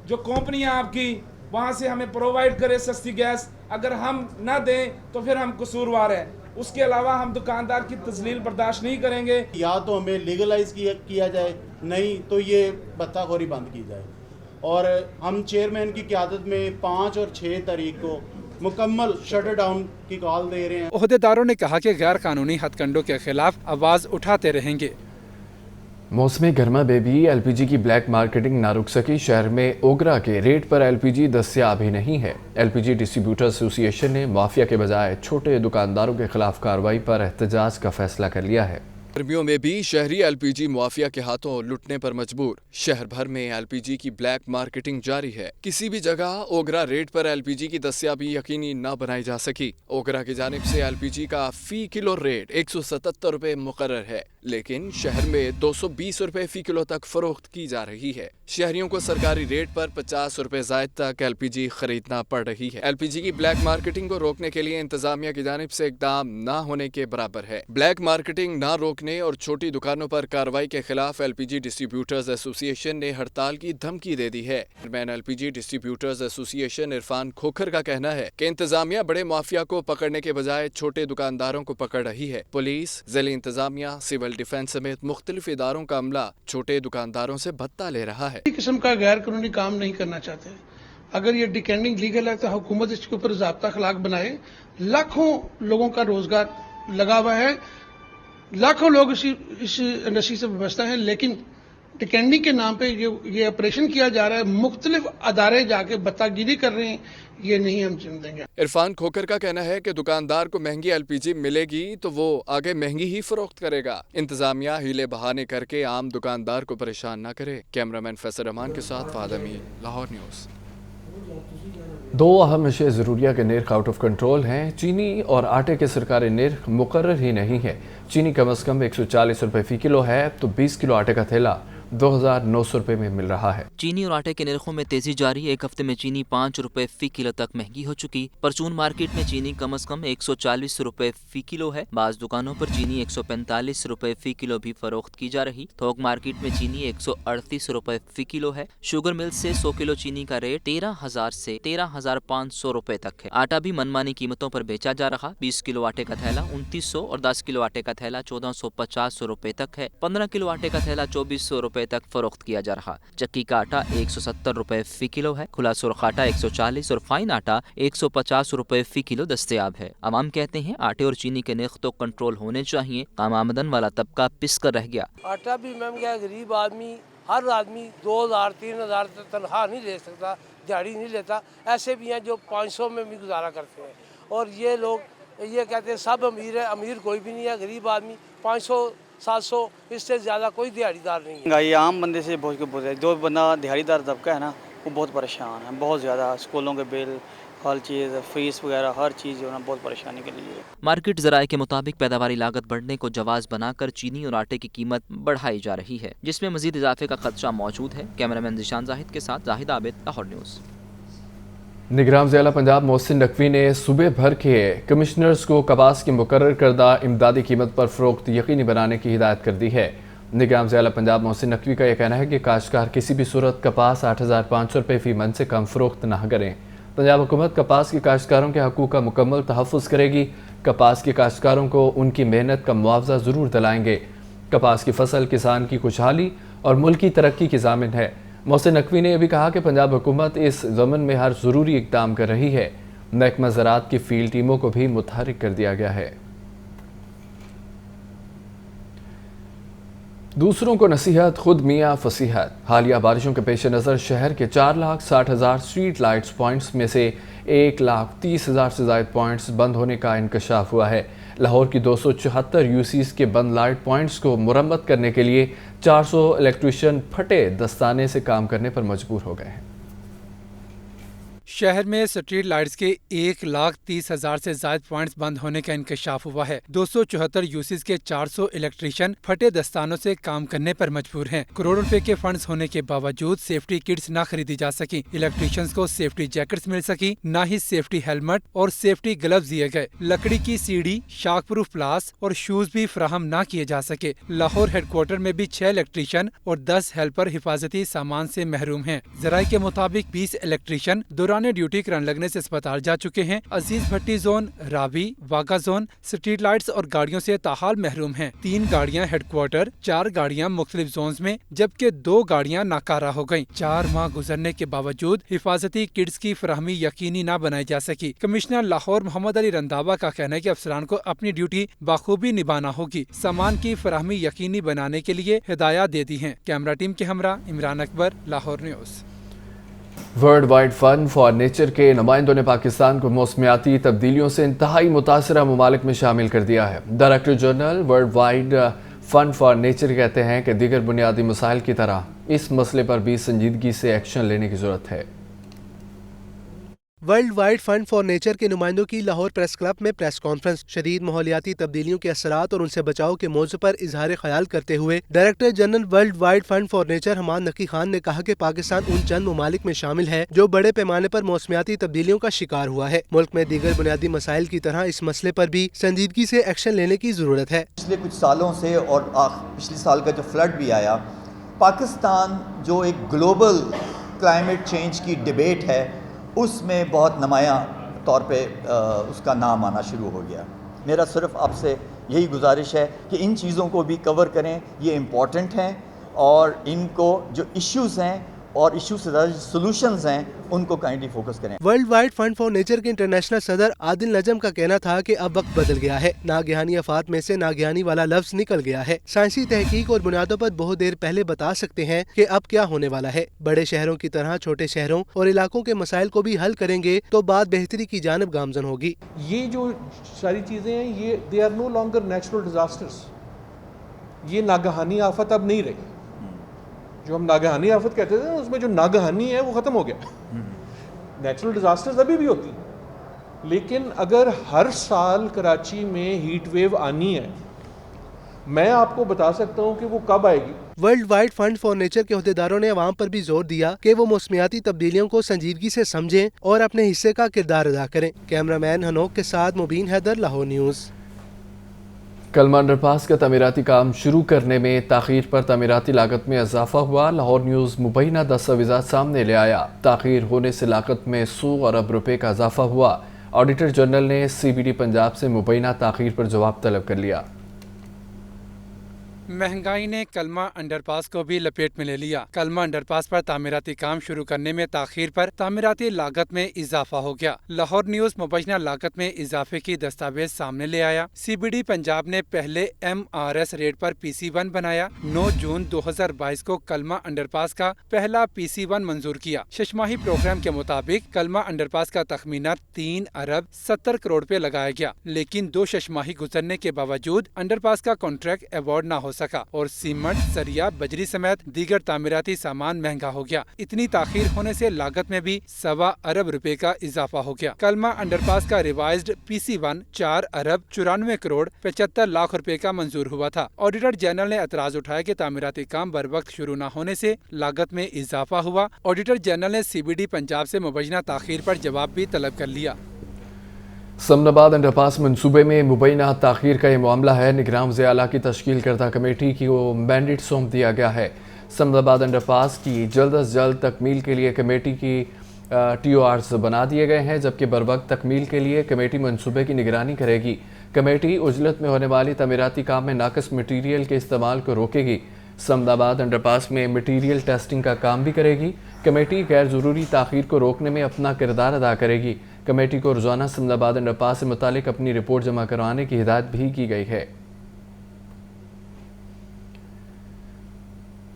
जो कंपनियां आपकी वहाँ से हमें प्रोवाइड करे सस्ती गैस, अगर हम ना दें तो फिर हम कसूरवार हैं। उसके अलावा हम दुकानदार की तजलील बर्दाश्त नहीं करेंगे। या तो हमें लीगलाइज किया जाए, नहीं तो ये बत्ताखोरी बंद की जाए। और हम चेयरमैन की क़यादत में 5 और 6 तारीख को मुकम्मल शटर डाउन की कॉल दे रहे हैं। ओहदेदारों ने कहा कि गैर कानूनी हथकंडों के खिलाफ आवाज़ उठाते रहेंगे। मौसम गर्मा में भी एलपीजी की ब्लैक मार्केटिंग ना रुक सकी। शहर में ओगरा के रेट पर एलपीजी दस्तयाब ही नहीं है। एलपीजी डिस्ट्रीब्यूटर एसोसिएशन ने माफिया के बजाय छोटे दुकानदारों के खिलाफ कार्रवाई पर एहतजाज का फैसला कर लिया है। गर्मियों में भी शहरी एलपीजी माफिया के हाथों लुटने पर मजबूर। शहर भर में एलपीजी की ब्लैक मार्केटिंग जारी है। किसी भी जगह ओगरा रेट पर एलपीजी की दस्तयाबी यकीनी न बनाई जा सकी। ओगरा की जानिब से एलपीजी का फी किलो रेट 177 रुपए मुकर्रर है, लेकिन शहर में 220 रुपए फी किलो तक फरोख्त की जा रही है। शहरियों को सरकारी रेट पर 50 रुपए जायद तक एलपीजी खरीदना पड़ रही है। एलपीजी की ब्लैक मार्केटिंग को रोकने के लिए इंतजामिया की जानिब से इकदाम न होने के बराबर है। ब्लैक मार्केटिंग न रोकने रखने और छोटी दुकानों पर कार्रवाई के खिलाफ LPG डिस्ट्रीब्यूटर्स एसोसिएशन ने हड़ताल की धमकी दे दी है। Chairman LPG distributors association Irfan Khokhar का कहना है कि इंतजामिया बड़े माफिया को पकड़ने के बजाय छोटे दुकानदारों को पकड़ रही है। पुलिस, जिला इंतजामिया, सिविल डिफेंस समेत मुख्तलिफ इदारों का अमला छोटे दुकानदारों से भत्ता ले रहा है। किसी किस्म का गैर कानूनी काम नहीं करना चाहते। अगर ये डिकेंडिंग लीगल है तो हुकूमत इसके ऊपर ज़ाब्ता अखलाक बनाए। लाखों लोगों का रोजगार लगा हुआ है, लाखों लोग इस इंडस्ट्री से वाबस्ता हैं, लेकिन डिकेंडिंग के नाम पे ये ऑपरेशन किया जा रहा है। मुख्तलिफ अदारे जाके भत्तागिरी कर रहे हैं, ये नहीं हम चुन देंगे। इरफान खोखर का कहना है कि दुकानदार को महंगी LPG मिलेगी तो वो आगे महंगी ही फरोख्त करेगा। इंतजामिया हीले बहाने करके आम दुकानदार को परेशान न करे। कैमरामैन फैसल रहमान के साथ फाद अमीर, लाहौर न्यूज़। दो अहम अशिया ज़रूरिया के नर्ख आउट ऑफ कंट्रोल हैं। चीनी और आटे के सरकारी नर्ख मुकर्रर ही नहीं है। चीनी कम अज़ कम 140 रुपये फ़ी किलो है तो 20 किलो आटे का थैला 2,900 रुपये में मिल रहा है। चीनी और आटे के नरखों में तेजी जारी। एक हफ्ते में चीनी 5 रुपये फी किलो तक महंगी हो चुकी। परचून मार्केट में चीनी कम अज कम 140 रुपये फी किलो है। बाज़ दुकानों पर चीनी 145 रुपये फी किलो भी फरोख्त की जा रही। थोक मार्केट में चीनी 138 रुपये फी किलो है। शुगर मिल से 100 किलो चीनी का रेट 13,000 से 13,500 रुपये तक है। आटा भी मनमानी कीमतों पर बेचा जा रहा। 20 किलो आटे का थैला 2900 और 10 किलो आटे का थैला 1450 रुपये तक है। 15 किलो आटे का थैला 2400 रुपये तक फरोख्त किया जा रहा। चक्की का आटा 170 रुपये फी किलो है। खुला सुर्ख आटा 140 और फाइन आटा 150 रुपये फी किलो दस्तयाब है। अवाम कहते हैं आटे और चीनी के नर्ख तो कंट्रोल होने चाहिए। कम आमदन वाला तबका पिस कर रह गया। आटा भी महंगा गया। गरीब आदमी, हर आदमी 2,000-3,000 तनख्वाह नहीं ले सकता, दिहाड़ी नहीं लेता। ऐसे भी हैं जो 500 में भी गुजारा करते हैं। और ये लोग ये कहते हैं सब अमीर है। अमीर कोई भी नहीं है। गरीब आदमी 500-700 इससे ज़्यादा कोई दिहाड़ीदार नहीं है। महंगाई आम बंदे से बहुत है। जो बंदा दिहाड़ीदार तबका है ना, वो बहुत परेशान है, बहुत ज़्यादा। स्कूलों के बिल, हर चीज़, फीस वगैरह, हर चीज़ जो है ना बहुत परेशानी के लिए। मार्केट ज़राए के मुताबिक पैदावारी लागत बढ़ने को जवाज़ बनाकर चीनी और आटे की कीमत बढ़ाई जा रही है, जिसमें मजीद इजाफे का खदशा मौजूद है। कैमरामैन ज़ीशान जाहिद के साथ जाहिद आबिद, लाहौर न्यूज़। निगरान ज़िला पंजाब मोहसिन नकवी ने सूबे भर के कमिश्नर्स को कपास की मुकर्रर करदा इमदादी कीमत पर फ़रोख्त यकीनी बनाने की हिदायत कर दी है। निगरान ज़िला पंजाब मोहसिन नकवी का यह कहना है कि काश्तकार किसी भी सूरत कपास 8,500 रुपये फ़ी मन से कम फ़रोख्त ना करें। पंजाब हुकूमत कपास के काश्तकारों के हकूक़ का मुकम्मल तहफ़्फ़ुज़ करेगी। कपास के काश्तकारों को उनकी मेहनत का मुआवजा ज़रूर दिलाएंगे। कपास की फसल किसान की खुशहाली और मुल्क की तरक्की की ज़ामिन है। मोहसिन नकवी ने यह भी कहा कि पंजाब हुकूमत इस ज़मन में हर ज़रूरी इक़दाम कर रही है। महकमा ज़राअत की फ़ील्ड टीमों को भी मुतहर्रिक कर दिया गया है। दूसरों को नसीहत, खुद मियाँ फसीहत। हालिया बारिशों के पेश नज़र शहर के 4,60,000 स्ट्रीट लाइट्स पॉइंट्स में से 1,30,000 से ज़ायद पॉइंट्स बंद होने का इंकशाफ हुआ है। लाहौर की 274 यूसीज़ के बंद लाइट पॉइंट्स को मुरम्मत करने के लिए 400 इलेक्ट्रीशियन फटे दस्ताने से काम करने पर मजबूर हो गए हैं। शहर में स्ट्रीट लाइट्स के 1,30,000 से ज्यादा पॉइंट्स बंद होने का इंकशाफ हुआ है। 274 यूसीज के 400 इलेक्ट्रीशियन फटे दस्तानों से काम करने पर मजबूर हैं। करोड़ों रुपए के फंड्स होने के बावजूद सेफ्टी किट्स न खरीदी जा सकी। इलेक्ट्रीशियंस को सेफ्टी जैकेट्स मिल सकी, न ही सेफ्टी हेलमेट और सेफ्टी ग्लव्स दिए गए। लकड़ी की सीढ़ी, शॉक प्रूफ प्लास और शूज भी फराहम न किए जा सके। लाहौर हेडक्वार्टर में भी 6 इलेक्ट्रीशियन और 10 हेल्पर हिफाजती सामान से महरूम हैं। जराये के मुताबिक 20 इलेक्ट्रीशियन दौरान ड्यूटी करंट लगने से अस्पताल जा चुके हैं। अजीज भट्टी जोन, रावी, वागा जोन स्ट्रीट लाइट्स और गाड़ियों से ताहाल महरूम हैं। 3 गाड़ियां हेडक्वार्टर, 4 गाड़ियां मुख्तलिफ जोन्स में, जबकि 2 गाड़ियां नाकारा हो गयी। 4 माह गुजरने के बावजूद हिफाजती किट्स की फराहमी यकीनी न बनाई जा सकी। कमिश्नर लाहौर मोहम्मद अली रंधावा का कहना है कि अफसरान को अपनी ड्यूटी बाखूबी निभाना होगी। सामान की फराहमी यकीनी बनाने के लिए हिदायत दे दी है। कैमरा टीम के हमरा Imran Akbar, Lahore news. World wide fund for nature के नुमाइंदों ने पाकिस्तान को मौसमियाती तब्दीलियों से इंतहाई मुतासरा ममालिक में शामिल कर दिया है। Director general world wide fund for nature कहते हैं कि दीगर बुनियादी मसाइल की तरह इस मसले पर भी संजीदगी से एक्शन लेने की जरूरत है। World wide fund for nature کے نمائندوں کی لاہور پریس کلب میں پریس کانفرنس۔ شدید ماحولیاتی تبدیلیوں کے اثرات اور ان سے بچاؤ کے موضوع پر اظہار خیال کرتے ہوئے director general world wide fund for nature Hammad Naqi Khan نے کہا کہ پاکستان ان چند ممالک میں شامل ہے جو بڑے پیمانے پر موسمیاتی تبدیلیوں کا شکار ہوا ہے۔ ملک میں دیگر بنیادی مسائل کی طرح اس مسئلے پر بھی سنجیدگی سے ایکشن لینے کی ضرورت ہے۔ پچھلے کچھ سالوں سے اور پچھلے سال کا جو فلڈ بھی آیا، پاکستان جو ایک گلوبل کلائمیٹ چینج کی ڈیبیٹ ہے اس میں بہت نمایاں طور پہ اس کا نام آنا شروع ہو گیا۔ میرا صرف آپ سے یہی گزارش ہے کہ ان چیزوں کو بھی کور کریں، یہ امپورٹنٹ ہیں اور ان کو جو ایشوز ہیں اور ایشو سے زیادہ سولوشنز ہیں ان کو کائنڈلی فوکس کریں۔ World wide fund for nature کے انٹرنیشنل صدر عادل نجم کا کہنا تھا کہ اب وقت بدل گیا ہے، ناگہانی آفات میں سے ناگہانی والا لفظ نکل گیا ہے۔ سائنسی تحقیق اور بنیادوں پر بہت دیر پہلے بتا سکتے ہیں کہ اب کیا ہونے والا ہے۔ بڑے شہروں کی طرح چھوٹے شہروں اور علاقوں کے مسائل کو بھی حل کریں گے تو بات بہتری کی جانب گامزن ہوگی۔ یہ جو ساری چیزیں ہیں یہ they are no longer natural disasters, یہ ناگہانی آفت اب نہیں رہی۔ جو ہم ناگہانی آفت کہتے تھے اس میں جو ناگہانی ہے وہ ختم ہو گیا۔ نیچرل ڈیزاسٹرز ابھی بھی ہوتی ہیں، لیکن اگر ہر سال کراچی میں ہیٹ ویو آنی ہے، میں آپ کو بتا سکتا ہوں کہ وہ کب آئے گی۔ World wide fund for nature کے عہدیداروں نے عوام پر بھی زور دیا کہ وہ موسمیاتی تبدیلیوں کو سنجیدگی سے سمجھیں اور اپنے حصے کا کردار ادا کریں۔ کیمرہ مین ہنوک کے ساتھ مبین حیدر، لاہور نیوز۔ کلمہ انڈر پاس کا تعمیراتی کام شروع کرنے میں تاخیر پر تعمیراتی لاگت میں اضافہ ہوا۔ لاہور نیوز مبینہ دستاویزات سامنے لے آیا۔ تاخیر ہونے سے لاگت میں 100 ارب روپے کا اضافہ ہوا۔ آڈیٹر جنرل نے CBD پنجاب سے مبینہ تاخیر پر جواب طلب کر لیا۔ مہنگائی نے کلمہ انڈر پاس کو بھی لپیٹ میں لے لیا۔ کلمہ انڈر پاس پر تعمیراتی کام شروع کرنے میں تاخیر پر تعمیراتی لاگت میں اضافہ ہو گیا۔ لاہور نیوز مبینہ لاگت میں اضافے کی دستاویز سامنے لے آیا۔ CBD پنجاب نے پہلے MRS ریٹ پر PC1 بنایا۔ 9 جون 2022 کو کلمہ انڈر پاس کا پہلا PC1 منظور کیا۔ 6 ماہی پروگرام کے مطابق کلمہ انڈر پاس کا تخمینہ 3 ارب 70 کروڑ پہ لگایا گیا، لیکن 2 6 ماہی گزرنے کے باوجود انڈر پاس کا کانٹریکٹ ایوارڈ نہ ہو سکا اور سیمنٹ، سریا، بجری سمیت دیگر تعمیراتی سامان مہنگا ہو گیا۔ اتنی تاخیر ہونے سے لاگت میں بھی 1.25 ارب روپے کا اضافہ ہو گیا۔ کلمہ انڈر پاس کا ریوائزڈ PC1 4 ارب 94 کروڑ 75 لاکھ روپے کا منظور ہوا تھا۔ آڈیٹر جنرل نے اعتراض اٹھایا کہ تعمیراتی کام بر وقت شروع نہ ہونے سے لاگت میں اضافہ ہوا۔ آڈیٹر جنرل نے CBD پنجاب سے مبینہ تاخیر پر جواب بھی طلب کر لیا۔ سمن آباد انڈر پاس منصوبے میں مبینہ تاخیر کا یہ معاملہ ہے۔ نگراں وزیر اعلیٰ کی تشکیل کردہ کمیٹی کو مینڈیٹ سونپ دیا گیا ہے۔ سمن آباد انڈر پاس کی جلد از جلد تکمیل کے لیے کمیٹی کی TORs بنا دیے گئے ہیں، جبکہ بروقت تکمیل کے لیے کمیٹی منصوبے کی نگرانی کرے گی۔ کمیٹی عجلت میں ہونے والی تعمیراتی کام میں ناقص مٹیریل کے استعمال کو روکے گی۔ سمن آباد انڈر پاس میں مٹیریل ٹیسٹنگ کا کام بھی کرے گی۔ کمیٹی غیر ضروری تاخیر کو روکنے میں اپنا کردار ادا کرے گی۔ کمیٹی کو روزانہ سمن آباد انڈر پاس سے متعلق اپنی رپورٹ جمع کروانے کی ہدایت بھی کی گئی ہے۔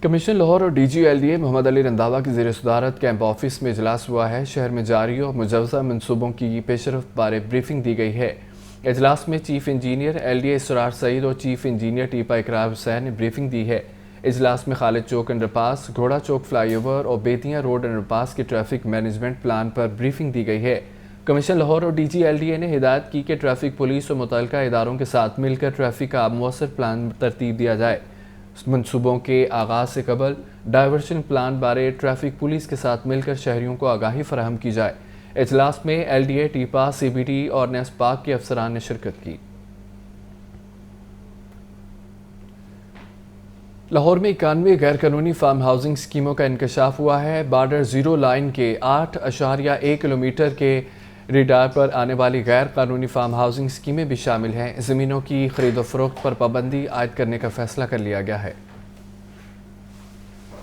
کمیشن لاہور اور DG LDA محمد علی رنداوا کی زیر صدارت کیمپ آفس میں اجلاس ہوا ہے۔ شہر میں جاری اور مجوزہ منصوبوں کی پیش رفت بارے بریفنگ دی گئی ہے۔ اجلاس میں چیف انجینئر LDA اسرار سعید اور چیف انجینئر ٹیپا اقرار حسین نے بریفنگ دی ہے۔ اجلاس میں خالد چوک انڈر پاس، گھوڑا چوک فلائی اوور اور بیتیاں روڈ انڈر پاس کے ٹریفک مینجمنٹ پلان پر بریفنگ دی گئی ہے۔ کمیشن لاہور اور DG LDA نے ہدایت کی کہ ٹریفک پولیس اور متعلقہ اداروں کے ساتھ مل کر ٹریفک کا مؤثر پلان ترتیب دیا جائے۔ منصوبوں کے آغاز سے قبل ڈائیورشن پلان بارے ٹریفک پولیس کے ساتھ مل کر شہریوں کو آگاہی فراہم کی جائے۔ اجلاس میں LDA، ٹیپا، CBD اور نیسپاک کے افسران نے شرکت کی۔ لاہور میں 91 غیر قانونی فارم ہاؤسنگ اسکیموں کا انکشاف ہوا ہے۔ بارڈر زیرو لائن کے 8.1 کلومیٹر کے ریڈار پر آنے والی غیر قانونی فارم ہاؤسنگ اسکیمیں بھی شامل ہیں۔ زمینوں کی خرید و فروخت پر پابندی عائد کرنے کا فیصلہ کر لیا گیا ہے۔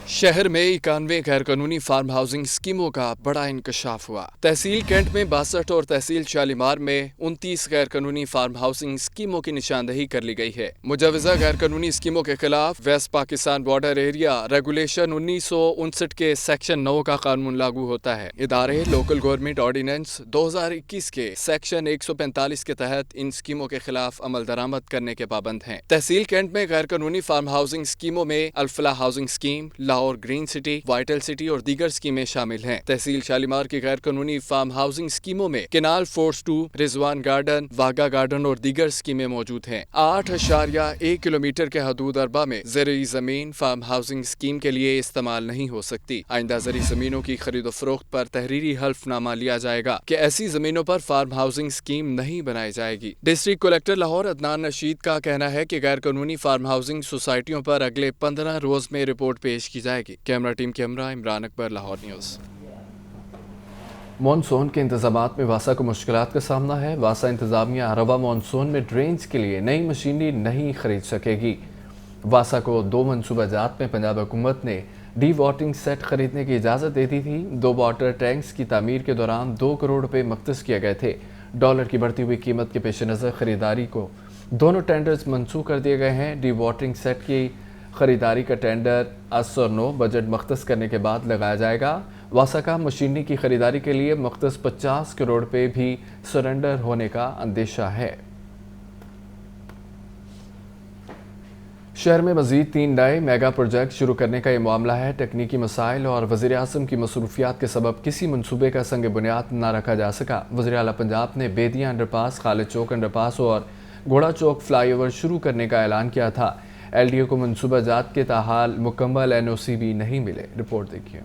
شہر میں 91 غیر قانونی فارم ہاؤسنگ اسکیموں کا بڑا انکشاف ہوا۔ تحصیل کینٹ میں 62 اور تحصیل شالیمار میں 29 غیر قانونی فارم ہاؤسنگ اسکیموں کی نشاندہی کر لی گئی ہے۔ مجوزہ غیر قانونی اسکیموں کے خلاف west Pakistan border area regulation 1959 کے سیکشن 9 کا قانون لاگو ہوتا ہے۔ ادارے لوکل گورنمنٹ آرڈیننس 2021 کے سیکشن 145 کے تحت ان اسکیموں کے خلاف عمل درآمد کرنے کے پابند ہیں۔ تحصیل کینٹ میں غیر قانونی فارم ہاؤسنگ اسکیموں میں الفلاح housing scheme, Lahore green city, vital city और दीगर स्कीमें शामिल हैं। तहसील शालीमार की गैर कानूनी फार्म हाउसिंग स्कीमों में केनाल फोर्स 2, रिजवान गार्डन, वागा गार्डन और दीगर स्कीमें मौजूद हैं। 8.1 किलोमीटर के हदूद अरबा में ज़रूरी जमीन फार्म हाउसिंग स्कीम के लिए इस्तेमाल नहीं हो सकती। आइंदा ज़रूरी जमीनों की खरीदो फरोख्त पर तहरीरी हल्फनामा लिया जाएगा कि ऐसी जमीनों पर फार्म हाउसिंग स्कीम नहीं बनाई जाएगी। डिस्ट्रिक्ट कलेक्टर लाहौर अदनान रशीद का कहना है कि गैर कानूनी फार्म हाउसिंग सोसाइटियों पर अगले 15 रोज में रिपोर्ट पेश की जाएगी। कैमरा टीम के हमरा इमरान अकबर, लाहौर न्यूज़। मानसून के इंतजामात में वासा को मुश्किलात का सामना है। वासा इंतजामिया रवा मानसून में ड्रेन्स के लिए नई मशीनरी नहीं खरीद सकेगी। वासा को 2 मनसूबाजात में पंजाब हुकूमत ने डी वाटरिंग सेट खरीदने की इजाज़त दे दी थी। 2 वाटर टैंक्स की तामीर के दौरान 2 करोड़ रुपए मख्तस किए गए थे। डॉलर की बढ़ती हुई कीमत के पेश नज़र खरीदारी को दोनों टेंडर्स मंसूख कर दिए गए हैं। डी वाटरिंग सेट की खरीदारी का टेंडर 809 बजट मख्तस करने के बाद लगाया जाएगा। वासा का मशीनरी की खरीदारी के लिए मख्तस 50 करोड़ रुपए भी सरेंडर होने का अंदेशा है। शहर में मज़ीद 3 नए मेगा प्रोजेक्ट शुरू करने का ये मामला है। तकनीकी मसाइल और वज़ीर आज़म की मसरूफियात के सबब किसी मनसूबे का संग बुनियाद न रखा जा सका। वज़ीर आला पंजाब ने बेदिया अंडरपास, खालिद चौक अंडरपास और घोड़ा चौक फ्लाईओवर शुरू करने का ऐलान किया था। LDA को मनसूबाजात के ताहाल मुकम्मल NOC भी नहीं मिले। रिपोर्ट देखिए।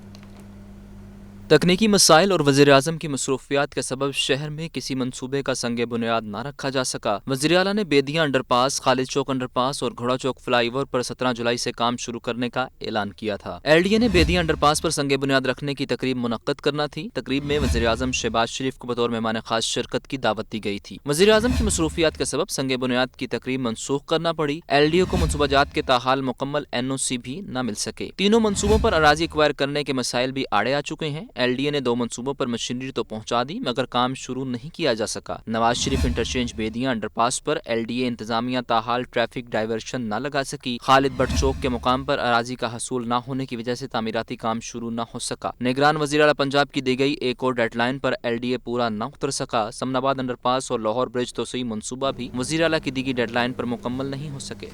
तकनीकी मसाइल और वज़ीर आज़म की मसरूफियात के सबब शहर में किसी मनसूबे का संग बुनियाद न रखा जा सका। वज़ीर आला ने बेदिया अंडरपास, खालिद चौक अंडरपास और घोड़ा चौक फ्लाईओवर पर 17 जुलाई से काम शुरू करने का ऐलान किया था। LDA ने बेदिया अंडरपास पर संग बुनियाद रखने की तकरीब मुनक्कद करना थी। तकरीब में वज़ीर आज़म शहबाज शरीफ को बतौर मेहमान खास शिरकत की दावत दी गई थी। वज़ीर आज़म की मसरूफियात के सबब संग बुनियाद की तकरीब मनसूख करना पड़ी। LDA को मनसूबाजात के ताहाल मुकम्मल NOC भी न मिल सके। तीनों मनसूबों पर अराजी एक्वायर करने के मसाइल भी आड़े आ चुके हैं। LDA ने 2 मनसूबों पर मशीनरी तो पहुंचा दी मगर काम शुरू नहीं किया जा सका। नवाज शरीफ इंटरचेंज बेदिया अंडरपास पर LDA इंतजामिया ताहाल ट्रैफिक डाइवर्शन न लगा सकी। खालिद भट्ट चौक के मुकाम पर अराजी का हसूल न होने की वजह से तामीराती काम शुरू न हो सका। निगरान वज़ीर आला पंजाब की दी गई एक और डेडलाइन पर LDA पूरा न उतर सका। समनाबाद अंडरपास और लाहौर ब्रिज तोसई मनसूबा भी वज़ीर आला की दी गई डेडलाइन पर मुकम्मल नहीं हो सके।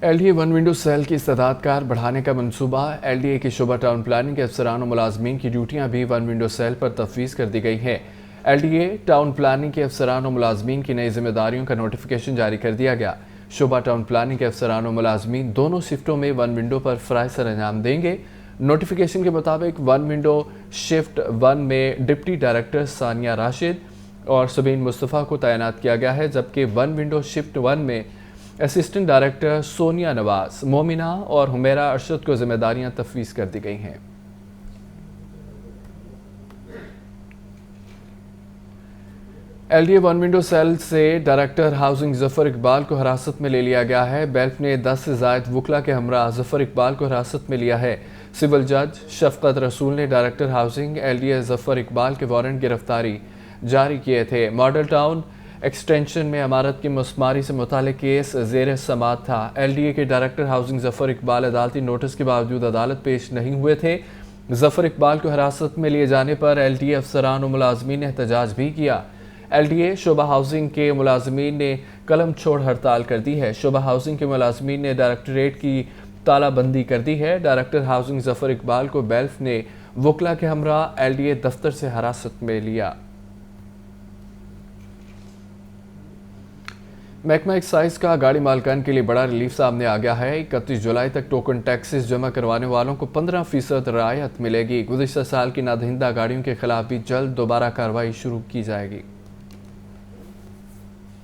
LDA 1 विंडो सेल की इस्तेदादकार बढ़ाने का मंसूबा। LDA की शोबा टाउन प्लानिंग के अफसरान और मुलाजमीन की ड्यूटियां भी 1 विंडो सेल पर तफवीज़ कर दी गई हैं। LDA टाउन प्लानिंग के अफसरान और मुलाजमीन की नई जिम्मेदारियों का नोटिफिकेशन जारी कर दिया गया। शोबा टाउन प्लानिंग के अफसरान और मुलाजमीन दोनों शिफ्टों में 1 विंडो पर फ़राइज़ सर अंजाम देंगे। नोटिफिकेशन के मुताबिक 1 विंडो शिफ्ट 1 में डिप्टी डायरेक्टर सानिया राशिद और सबीन मुस्तफ़ा को तैनात किया गया है, जबकि 1 विंडो शिफ्ट 1 में असिस्टेंट डायरेक्टर सोनिया नवाज, मोमिना और हुमेरा अरशद को जिम्मेदारियां तफवीज़ कर दी गई हैं। LDA 1 विंडो सेल से डायरेक्टर हाउसिंग जफर इकबाल को हिरासत में ले लिया गया है। बेल्फ ने 10 से ज़ायद वकला के हमरा जफर इकबाल को हिरासत में लिया है। सिविल जज शफकत रसूल ने director housing LDA Zafar Iqbal के वारंट गिरफ्तारी जारी किए थे। मॉडल टाउन एक्सटेंशन में इमारत की मसमारी से मुतालिक केस ज़ेर समाअत था। LDA के डायरेक्टर हाउसिंग जफर इकबाल अदालती नोटिस के बावजूद अदालत पेश नहीं हुए थे। जफर इकबाल को हिरासत में लिए जाने पर LDA अफसरान और मुलाजमीन ने एहतजाज भी किया। LDA शोबा हाउसिंग के मुलाजमीन ने कलम छोड़ हड़ताल कर दी है। शोबा हाउसिंग के मुलाजमीन ने डायरेक्टरेट की तालाबंदी कर दी है। डायरेक्टर हाउसिंग जफर इकबाल को बेल्फ ने वकला के हमरा LDA दफ्तर से हिरासत में लिया। महकमा एक्साइज का गाड़ी मालकान के लिए बड़ा रिलीफ सामने आ गया है। 31 जुलाई तक टोकन टैक्सेस जमा करवाने वालों को 15% रियायत मिलेगी। गुज़िश्ता साल की नादहिंदा गाड़ियों के खिलाफ भी जल्द दोबारा कार्रवाई शुरू की जाएगी।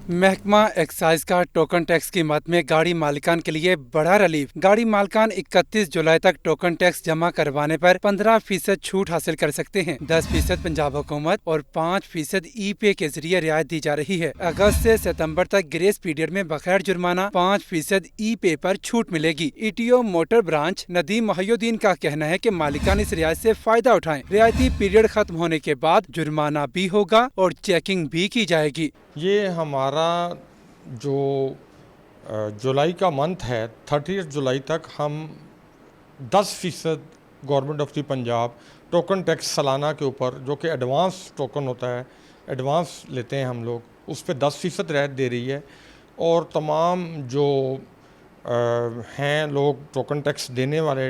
महकमा एक्साइज का टोकन टैक्स की मद में गाड़ी मालिकान के लिए बड़ा रिलीफ। गाड़ी मालिकान 31 जुलाई तक टोकन टैक्स जमा करवाने पर 15% छूट हासिल कर सकते हैं। 10% पंजाब हुकूमत और 5% ई-पे के जरिए रियायत दी जा रही है। अगस्त से सितंबर तक ग्रेस पीरियड में बगैर जुर्माना 5% ई-पे पर छूट मिलेगी। ETO motor branch Nadeem Mohiuddin का कहना है कि मालिकान इस रियायत से फायदा उठाएं। रियायती पीरियड खत्म होने के बाद जुर्माना भी होगा और चेकिंग भी की जाएगी। ये हमारा जो जुलाई का मंथ है 30 जुलाई तक हम 10% government of the Punjab token tax सालाना के ऊपर जो कि एडवांस टोकन होता है, एडवांस लेते हैं हम लोग, उस पर 10% रियायत दे रही है। और तमाम जो हैं लोग टोकन टैक्स देने वाले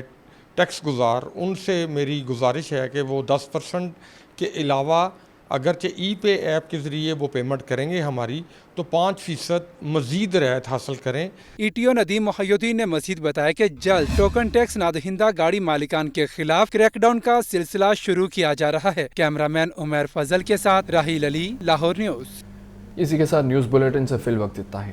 टैक्स गुजार उनसे मेरी गुजारिश है कि वो 10% के अलावा अगरचे ई-पे ऐप के ज़रिए वो पेमेंट करेंगे हमारी, तो 5% मज़ीद रियायत हासिल करें। ETO नदीम मोहयुद्दीन ने मज़ीद बताया कि जल्द टोकन टैक्स नादहिंदा गाड़ी मालिकान के खिलाफ क्रैकडाउन का सिलसिला शुरू किया जा रहा है। कैमरामैन उमर फजल के साथ राहिल अली, लाहौर न्यूज़। इसी के साथ न्यूज़ बुलेटिन से फिल वक्त इतना ही।